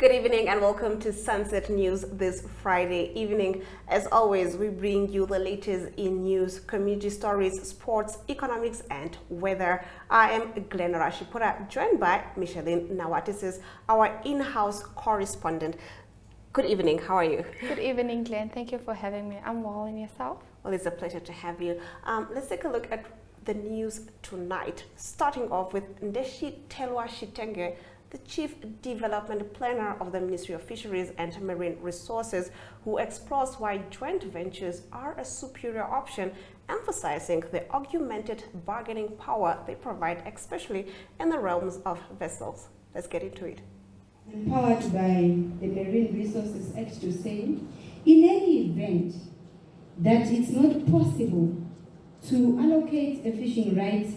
Good evening and welcome to Sunset News this Friday evening. As always, we bring you the latest in news, community stories, sports, economics, and weather. I am Glenn Rashipura, joined by Micheline Nawatisis, our in-house correspondent. Good evening, how are you? Good evening, Glenn. Thank you for having me. I'm well, and yourself? Well, it's a pleasure to have you. Let's take a look at the news tonight, starting off with Ndeshi Telwa Shitenge, the Chief Development Planner of the Ministry of Fisheries and Marine Resources, who explores why joint ventures are a superior option, emphasizing the augmented bargaining power they provide, especially in the realms of vessels. Let's get into it. Empowered by the Marine Resources Act to say, in any event that it's not possible to allocate a fishing right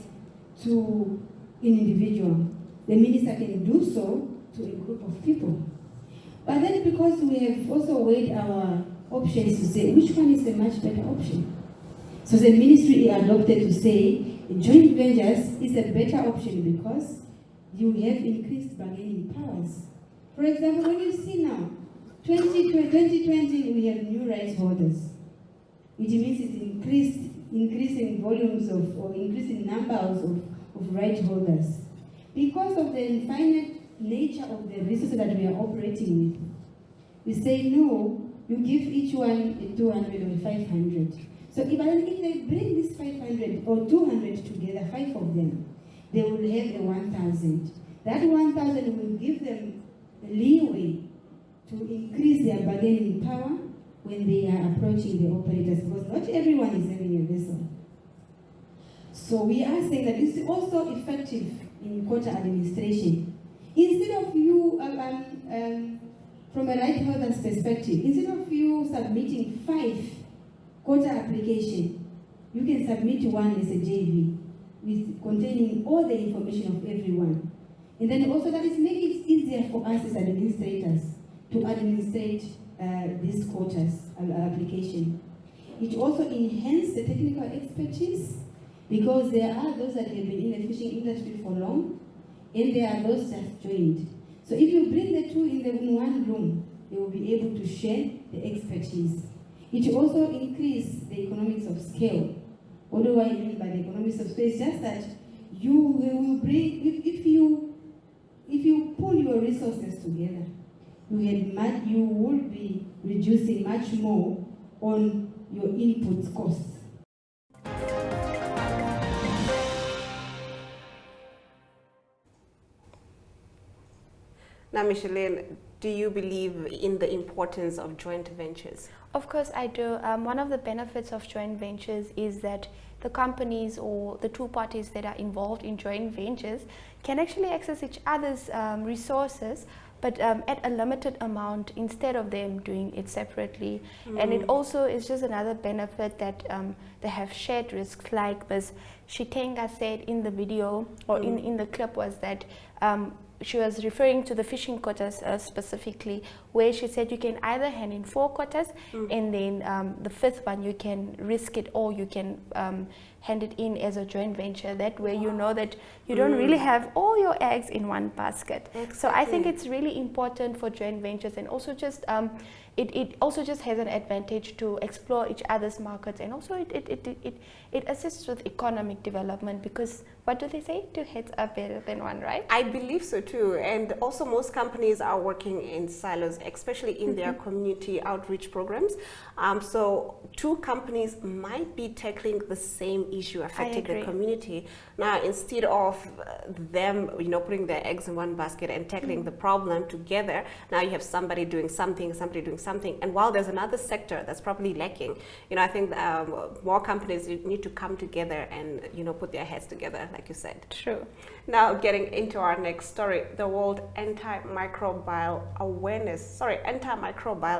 to an individual, the minister can do so to a group of people. But then because we have also weighed our options to say which one is the much better option. So the ministry adopted to say joint ventures is a better option because you have increased bargaining powers. For example, when you see now, 2020 we have new rights holders, which means it's increasing volumes of, or increasing numbers of right holders. Because of the infinite nature of the resources that we are operating with, we say no, you give each one a 200 or 500. So if they bring this 500 or 200 together, 5 of them, they will have a 1,000. That 1,000 will give them leeway to increase their bargaining power when they are approaching the operators, because not everyone is having a vessel. So we are saying that this is also effective in quota administration. Instead of you, from a right holder's perspective, instead of you submitting 5 quota applications, you can submit one as a JV, with containing all the information of everyone. And then also that is making it easier for us as administrators to administrate these quotas application. It also enhances the technical expertise, because there are those that have been in the fishing industry for long, and there are those just joined. So if you bring the two in one room, they will be able to share the expertise. It will also increase the economics of scale. What do I mean by the economics of scale? It's just that you will bring, if you pull your resources together, you will be reducing much more on your input costs. Now, Micheline, do you believe in the importance of joint ventures? Of course I do. One of the benefits of joint ventures is that the companies or the two parties that are involved in joint ventures can actually access each other's resources, but at a limited amount instead of them doing it separately. And it also is just another benefit that they have shared risks, like Ms. Shitenga said in the video, or in the clip, was that she was referring to the fishing quotas specifically, where she said you can either hand in 4 quotas and then the 5th one you can risk it, or you can hand it in as a joint venture. That way you know that you don't really have all your eggs in one basket. Exactly. So I think it's really important for joint ventures, and also just it also just has an advantage to explore each other's markets, and also it assists with economic development, because what do they say? 2 heads are better than one, right? I believe so too. And also most companies are working in silos, especially in their community outreach programs. So 2 companies might be tackling the same issue affecting the community. Now, instead of them, putting their eggs in one basket and tackling the problem together, now you have somebody doing something, somebody doing something. And while there's another sector that's probably lacking, I think more companies need to come together and, put their heads together, like you said. True. Now, getting into our next story, the World Antimicrobial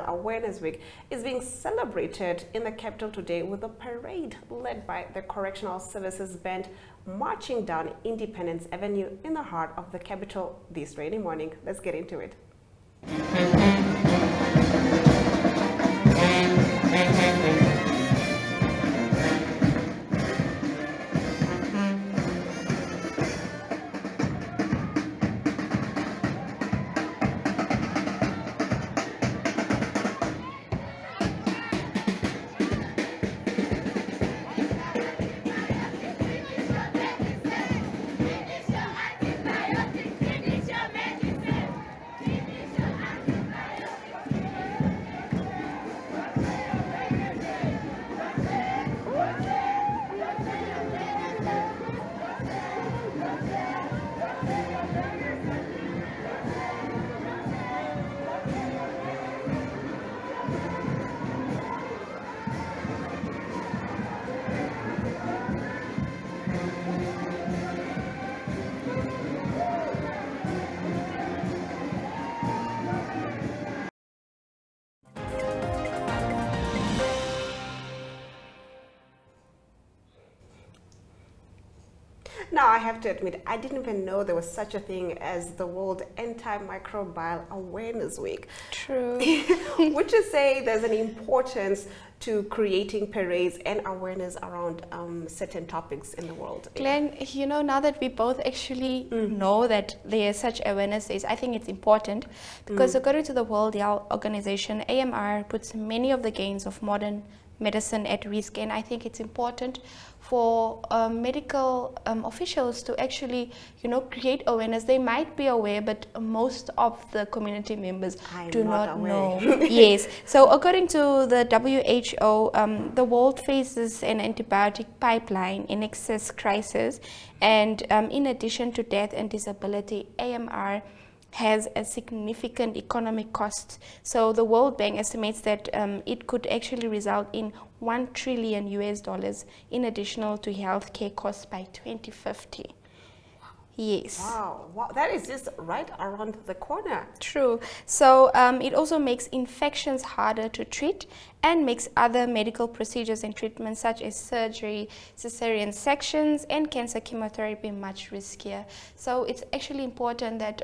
Awareness Week is being celebrated in the capital today with a parade led by the Correctional Services Band marching down Independence Avenue in the heart of the capital this rainy morning. Let's get into it. Now, I have to admit, I didn't even know there was such a thing as the World Antimicrobial Awareness Week. True. Would you say there's an importance to creating parades and awareness around certain topics in the world? Glenn, you know, now that we both actually know that there is such awareness days, I think it's important because according to the World Health Organization, AMR puts many of the gains of modern medicine at risk, and I think it's important for medical officials to actually, you know, create awareness. They might be aware, but most of the community members do not know. Yes. So according to the WHO, the world faces an antibiotic pipeline in excess crisis, and in addition to death and disability, AMR has a significant economic cost. So the World Bank estimates that it could actually result in $1 trillion in additional to healthcare costs by 2050. Yes. Wow, that is just right around the corner. True. So it also makes infections harder to treat and makes other medical procedures and treatments such as surgery, cesarean sections, and cancer chemotherapy much riskier. So it's actually important that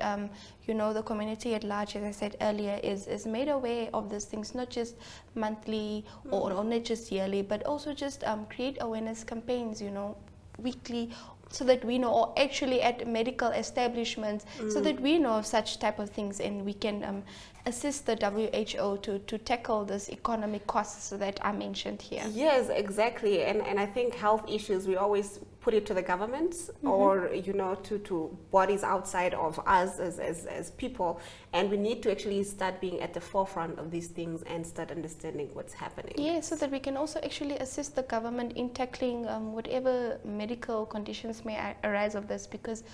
you know, the community at large, as I said earlier, is made aware of these things, not just monthly or not just yearly, but also just create awareness campaigns, you know, weekly, so that we know, or actually at medical establishments, so that we know of such type of things, and we can assist the WHO to tackle this economic costs that are mentioned here. Yes, exactly. And I think health issues, we always put it to the governments or, you know, to bodies outside of us as people. And we need to actually start being at the forefront of these things and start understanding what's happening. Yeah, so that we can also actually assist the government in tackling whatever medical conditions may arise of this, because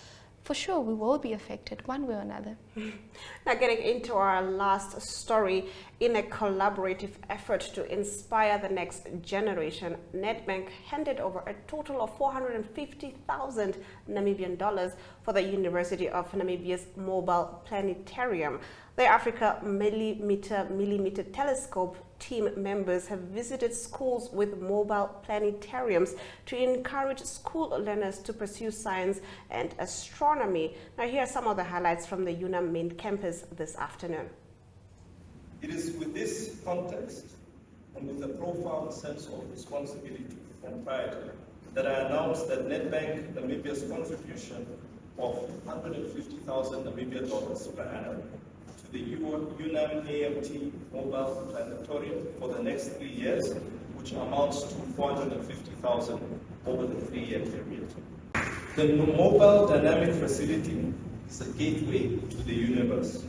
for sure we will be affected one way or another. Now, getting into our last story, in a collaborative effort to inspire the next generation, Nedbank handed over a total of 450,000 Namibian dollars for the University of Namibia's mobile planetarium. The Africa Millimeter Telescope team members have visited schools with mobile planetariums to encourage school learners to pursue science and astronomy. Now, here are some of the highlights from the UNAM main campus this afternoon. It is with this context and with a profound sense of responsibility and pride that I announce that Nedbank Namibia's contribution of 150,000 Namibian dollars per annum to the UNAM AMT Mobile Planetarium for the next 3 years, which amounts to 450,000 over the 3-year period. The mobile dynamic facility is a gateway to the universe,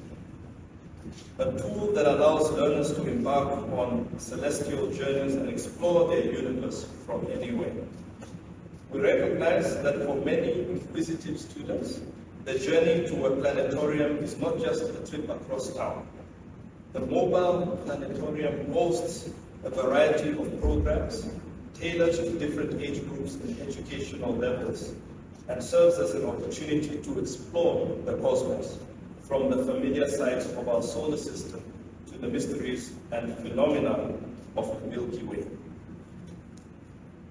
a tool that allows learners to embark on celestial journeys and explore their universe from anywhere. We recognize that for many inquisitive students, the journey to a planetarium is not just a trip across town. The mobile planetarium hosts a variety of programs tailored to different age groups and educational levels, and serves as an opportunity to explore the cosmos, from the familiar sights of our solar system to the mysteries and phenomena of the Milky Way.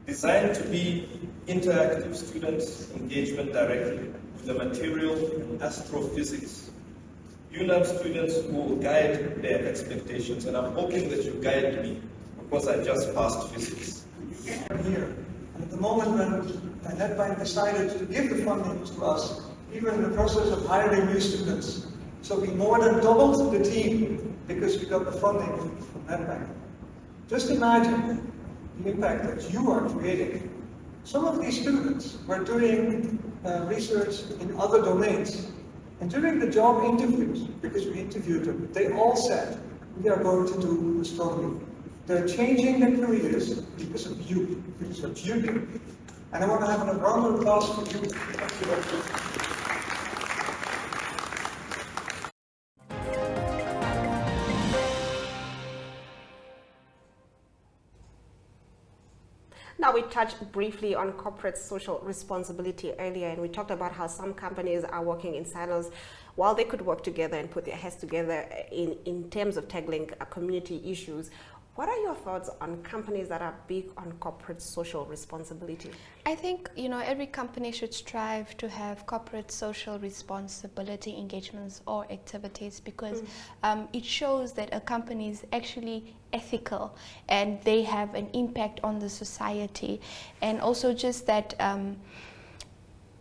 Designed to be interactive student engagement directly with the material and astrophysics, UNAM students will guide their expectations, and I'm hoping that you guide me, because I just passed physics. Here, and at the moment when Nedbank decided to give the funding to us, we were in the process of hiring new students. So we more than doubled the team because we got the funding from Nedbank. Just imagine the impact that you are creating. Some of these students were doing research in other domains. And during the job interviews, because we interviewed them, they all said, we are going to do astronomy. They're changing their careers because of you, because of what you do. And I want to have a round of applause for you. Now, we touched briefly on corporate social responsibility earlier, and we talked about how some companies are working in silos while they could work together and put their heads together in terms of tackling community issues. What are your thoughts on companies that are big on corporate social responsibility? I think, every company should strive to have corporate social responsibility engagements or activities, because it shows that a company is actually ethical and they have an impact on the society. And also just that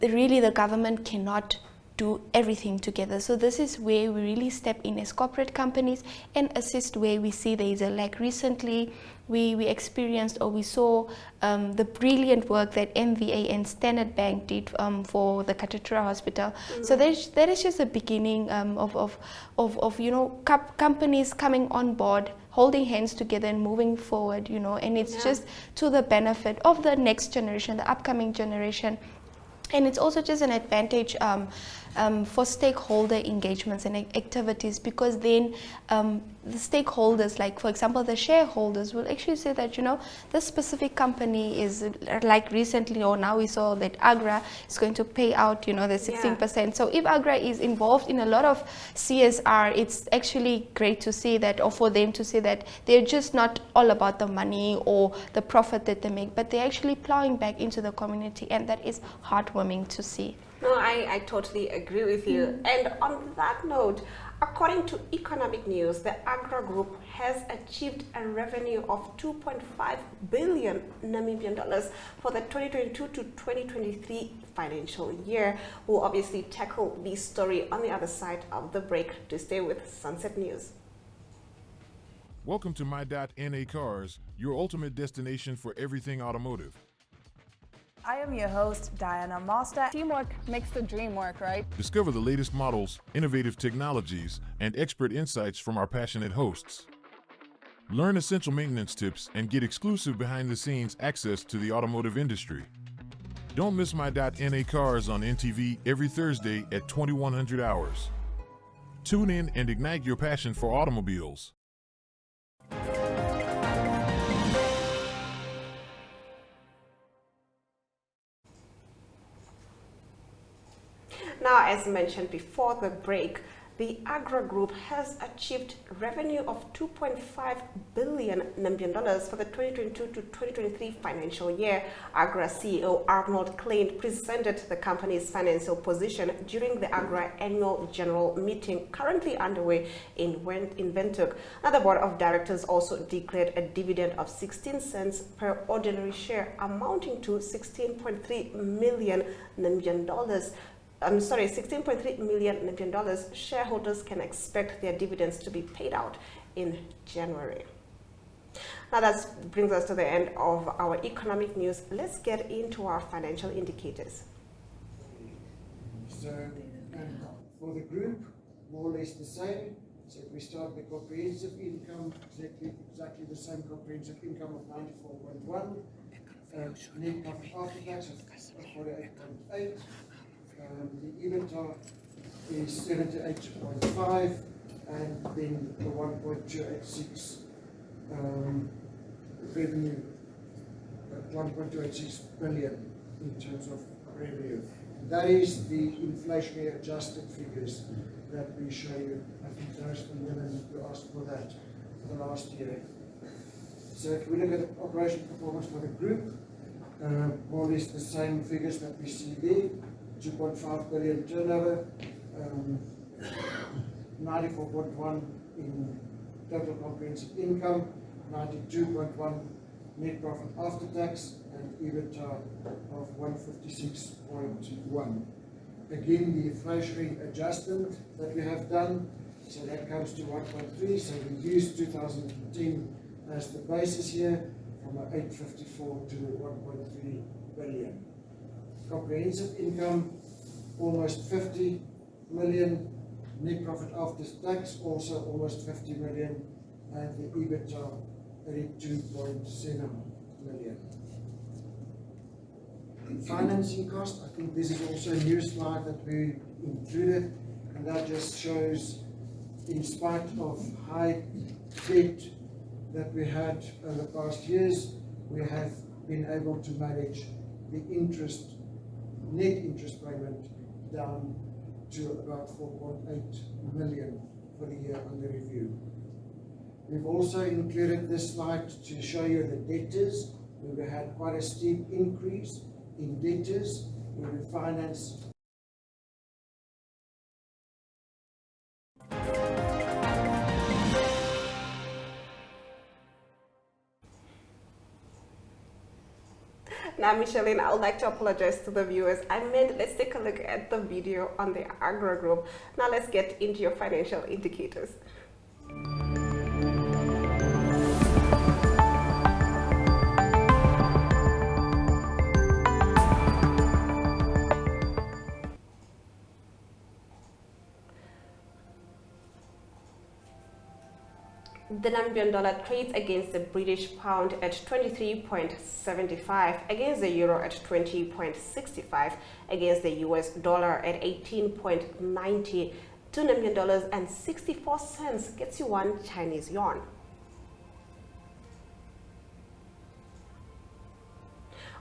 really the government cannot do everything together. So this is where we really step in as corporate companies and assist where we see there is a lack. Recently, we experienced, or we saw the brilliant work that MVA and Standard Bank did for the Katatura Hospital. So that is just the beginning of companies coming on board, holding hands together and moving forward, and it's just to the benefit of the next generation, the upcoming generation. And it's also just an advantage for stakeholder engagements and activities, because then the stakeholders, like for example the shareholders, will actually say that this specific company is, like recently or now we saw that Agra is going to pay out the 16%. So if Agra is involved in a lot of CSR, it's actually great to see that, or for them to see that they're just not all about the money or the profit that they make, but they're actually plowing back into the community, and that is heartwarming to see. No, I totally agree with you. And on that note, according to Economic News, the Agra Group has achieved a revenue of 2.5 billion Namibian dollars for the 2022 to 2023 financial year. We'll obviously tackle this story on the other side of the break. To stay with Sunset News. Welcome to My.NA Cars, your ultimate destination for everything automotive. I am your host, Diana Master. Teamwork makes the dream work, right? Discover the latest models, innovative technologies, and expert insights from our passionate hosts. Learn essential maintenance tips and get exclusive behind-the-scenes access to the automotive industry. Don't miss My.NA Cars on NTV every Thursday at 2100 hours. Tune in and ignite your passion for automobiles. Now, as mentioned before the break, the Agra Group has achieved revenue of 2.5 billion Namibian dollars for the 2022 to 2023 financial year. Agra CEO Arnold Klein presented the company's financial position during the Agra annual general meeting currently underway in Windhoek. Now, the board of directors also declared a dividend of 16 cents per ordinary share, amounting to 16.3 million Namibian dollars. 16.3 million Namibian dollars. Shareholders can expect their dividends to be paid out in January. Now that brings us to the end of our economic news. Let's get into our financial indicators. So, for the group, more or less the same. So if we start the comprehensive income, exactly the same comprehensive income of 94.1, net profit after tax of 48.8. The EBITDA is 78.5, and then the 1.286 revenue, 1.286 billion in terms of revenue. That is the inflationary adjusted figures that we show you. I think those are the women who asked for that for the last year. So if we look at the operational performance for the group, more or less the same figures that we see there. 2.5 billion turnover, 94.1 in total comprehensive income, 92.1 net profit after tax, and EBITDA of 156.1. Again, the inflationary adjustment that we have done, so that comes to 1.3. So we use 2010 as the basis here, from 854 to 1.3 billion. Comprehensive income, almost 50 million. Net profit after tax, also almost 50 million. And the EBITDA, 82.7 million. Financing cost, I think this is also a new slide that we included. And that just shows, in spite of high debt that we had over the past years, we have been able to manage the net interest payment down to about 4.8 million for the year under review. We've also included this slide to show you the debtors. We've had quite a steep increase in debtors. We refinance Now, Micheline, I would like to apologize to the viewers. I meant let's take a look at the video on the Agro Group. Now let's get into your financial indicators. The Namibian dollar trades against the British pound at 23.75, against the euro at 20.65, against the US dollar at 18.90. 2 Namibian dollars and 64 cents gets you 1 Chinese yuan.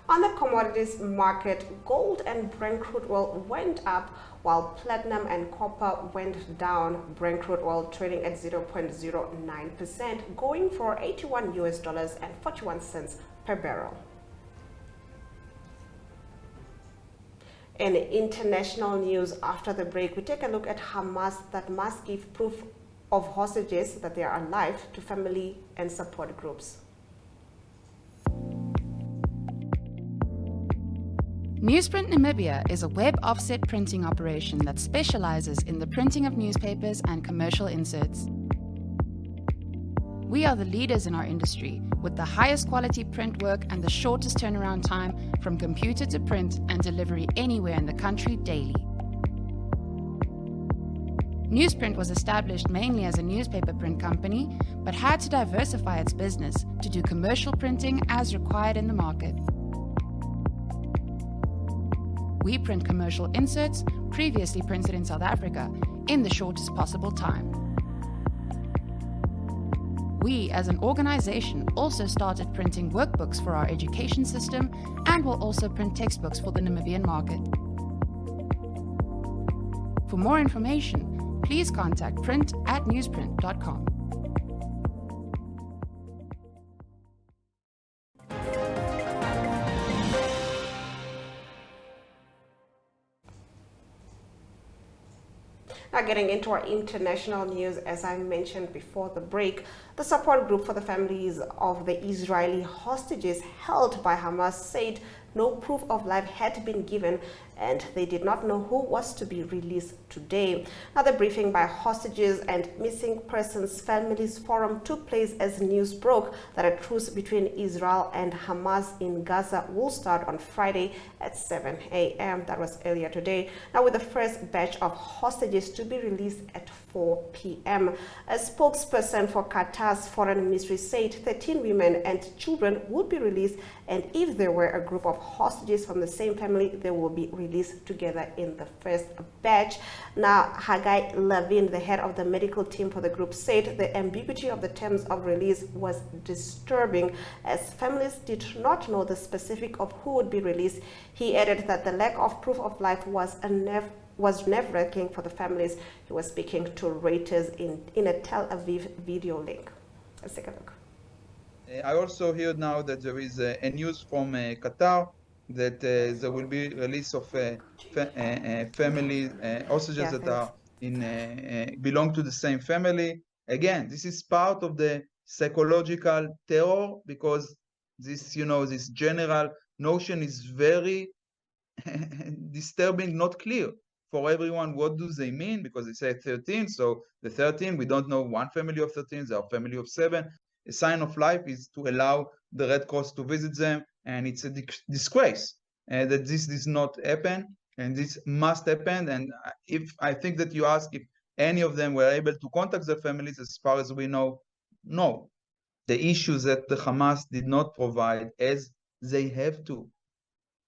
On the commodities market, gold and Brent crude oil went up while platinum and copper went down. Brent crude oil trading at 0.09%, going for $81 and 41 cents per barrel. In international news, after the break, we take a look at Hamas that must give proof of hostages that they are alive to family and support groups. Newsprint Namibia is a web offset printing operation that specializes in the printing of newspapers and commercial inserts. We are the leaders in our industry with the highest quality print work and the shortest turnaround time from computer to print and delivery anywhere in the country daily. Newsprint was established mainly as a newspaper print company, but had to diversify its business to do commercial printing as required in the market. We print commercial inserts previously printed in South Africa in the shortest possible time. We, as an organization, also started printing workbooks for our education system and will also print textbooks for the Namibian market. For more information, please contact print@newsprint.com. Now getting into our international news, as I mentioned before the break, the support group for the families of the Israeli hostages held by Hamas said no proof of life had been given and they did not know who was to be released today. Now, the briefing by hostages and missing persons families forum took place as news broke that a truce between Israel and Hamas in Gaza will start on Friday at 7 a.m. That was earlier today. Now, with the first batch of hostages to be released at 4 p.m. A spokesperson for Qatar's foreign ministry said 13 women and children would be released, and if there were a group of hostages from the same family, they will be released together in the first batch. Now, Haggai Levin, the head of the medical team for the group, said the ambiguity of the terms of release was disturbing as families did not know the specific of who would be released. He added that the lack of proof of life was nerve-wracking for the families. He was speaking to Reuters in a Tel Aviv video link. Let's take a look. I also heard now that there is a news from Qatar that there will be release of family hostages that are belong to the same family. Again, this is part of the psychological terror, because this, this general notion is very disturbing, not clear for everyone. What do they mean? Because they say 13, so the 13, we don't know one family of 13, they are family of 7. A sign of life is to allow the Red Cross to visit them, and it's a disgrace that this does not happen, and this must happen. And if I think that you ask if any of them were able to contact their families, as far as we know, no. The issues that the Hamas did not provide as they have to,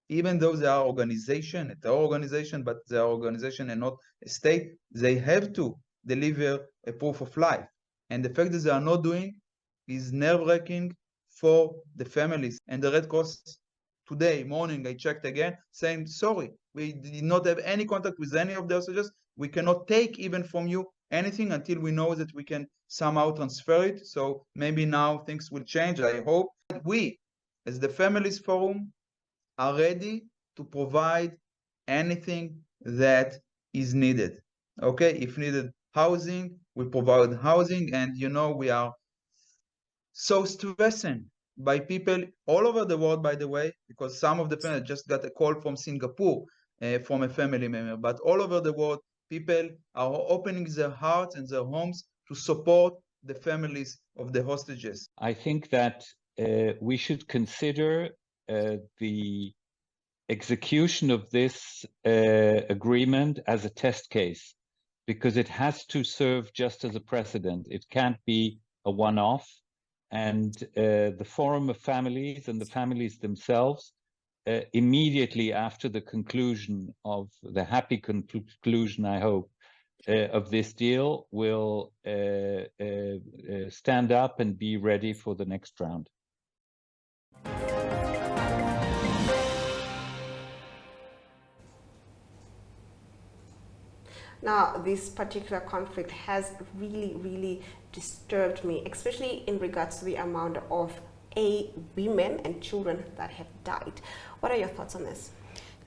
even though they are organization, a terror organization, but they are organization and not a state, they have to deliver a proof of life. And the fact that they are not doing is nerve-wracking for the families. And the Red Cross today morning, I checked again, saying, sorry, we did not have any contact with any of the hostages. We cannot take even from you anything until we know that we can somehow transfer it. So maybe now things will change. I hope that we, as the Families Forum, are ready to provide anything that is needed. Okay, if needed housing, we provide housing, and we are so stressing by people all over the world, by the way, because some of the families just got a call from Singapore from a family member, but all over the world, people are opening their hearts and their homes to support the families of the hostages. I think that we should consider the execution of this agreement as a test case, because it has to serve just as a precedent. It can't be a one-off. And the Forum of Families and the families themselves, immediately after the conclusion of the happy conclusion, I hope, of this deal, will stand up and be ready for the next round. Now, this particular conflict has really disturbed me, especially in regards to the amount of women and children that have died. What are your thoughts on this?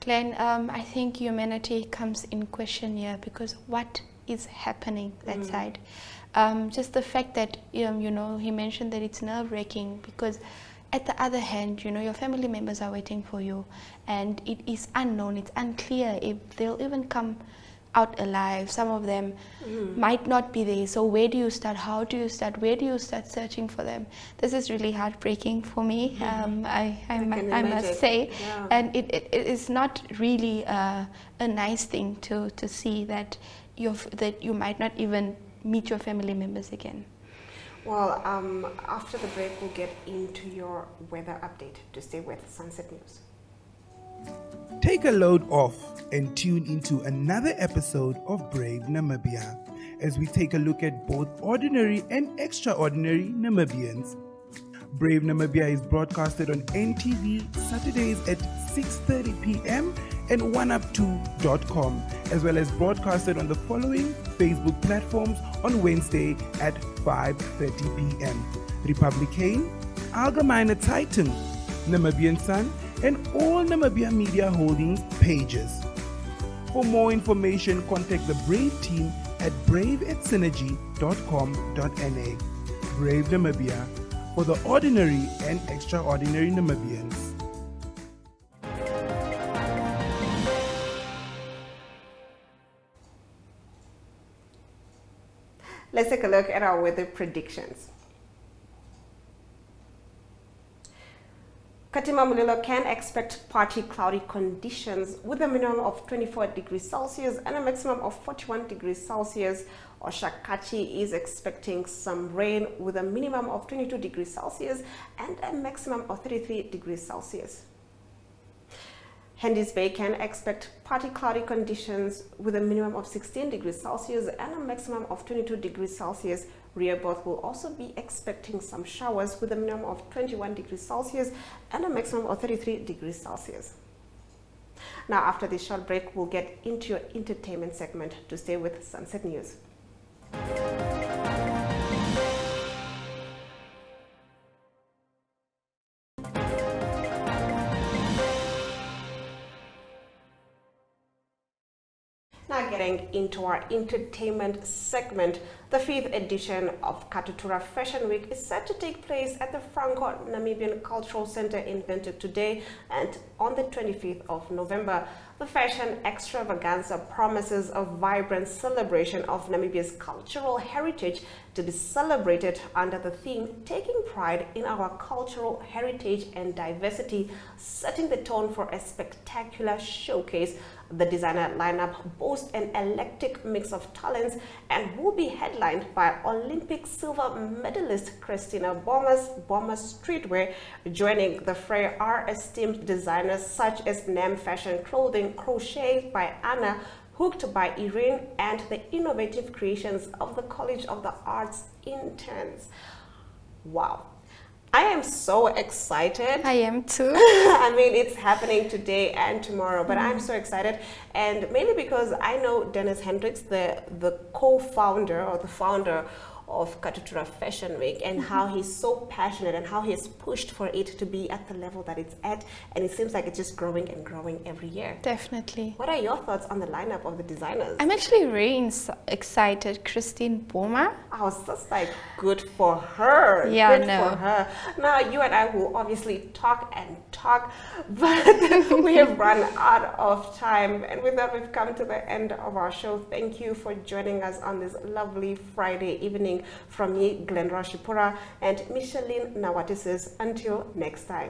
Glenn, I think humanity comes in question here, because what is happening that side? Just the fact that, he mentioned that it's nerve-wracking, because at the other hand, your family members are waiting for you, and it is unknown, it's unclear if they'll even come out alive. Some of them might not be there. So where do you start? How do you start? Where do you start searching for them? This is really heartbreaking for me. I must say, and it is not really a nice thing to see that you might not even meet your family members again. Well, after the break, we'll get into your weather update. To stay with Sunset News. Take a load off and tune into another episode of Brave Namibia as we take a look at both ordinary and extraordinary Namibians. Brave Namibia is broadcasted on NTV Saturdays at 6:30 p.m. and oneup2.com, as well as broadcasted on the following Facebook platforms on Wednesday at 5:30 p.m. Republicane, Allgemeine Zeitung, Namibian Sun, and all Namibia Media Holdings pages. For more information, contact the Brave team at brave@synergy.com.na. Brave Namibia, for the ordinary and extraordinary Namibians. Let's take a look at our weather predictions. Katima Mulilo can expect partly cloudy conditions with a minimum of 24 degrees Celsius and a maximum of 41 degrees Celsius. Oshakachi is expecting some rain with a minimum of 22 degrees Celsius and a maximum of 33 degrees Celsius. Hendy's Bay can expect partly cloudy conditions with a minimum of 16 degrees Celsius and a maximum of 22 degrees Celsius. Rehoboth will also be expecting some showers with a minimum of 21 degrees Celsius and a maximum of 33 degrees Celsius. Now, after this short break, we'll get into your entertainment segment. To stay with Sunset News. Now getting into our entertainment segment, the 5th edition of Katutura Fashion Week is set to take place at the Franco-Namibian Cultural Center in Windhoek today and on the 25th of November. The fashion extravaganza promises a vibrant celebration of Namibia's cultural heritage to be celebrated under the theme Taking Pride in Our Cultural Heritage and Diversity, setting the tone for a spectacular showcase. The designer lineup boasts an eclectic mix of talents and will be headlined by Olympic silver medalist Christina Bommer Streetwear. Joining the fray are esteemed designers such as NAM Fashion Clothing, Crochet by Anna, Hooked by Irene, and the innovative creations of the College of the Arts interns. Wow. I am so excited. I am too. I mean, it's happening today and tomorrow, but I'm so excited, and mainly because I know Dennis Hendricks, the co-founder or the founder of Katutura Fashion Week, and how he's so passionate and how he has pushed for it to be at the level that it's at, and it seems like it's just growing and growing every year. Definitely. What are your thoughts on the lineup of the designers? I'm actually really excited. Christine Boma. I was just like, good for her. Yeah, good no. for her. Now, you and I will obviously talk and talk, but we have run out of time. And with that, we've come to the end of our show. Thank you for joining us on this lovely Friday evening. From me, Glendra Shipura, and Micheline Nawatisis. Until next time.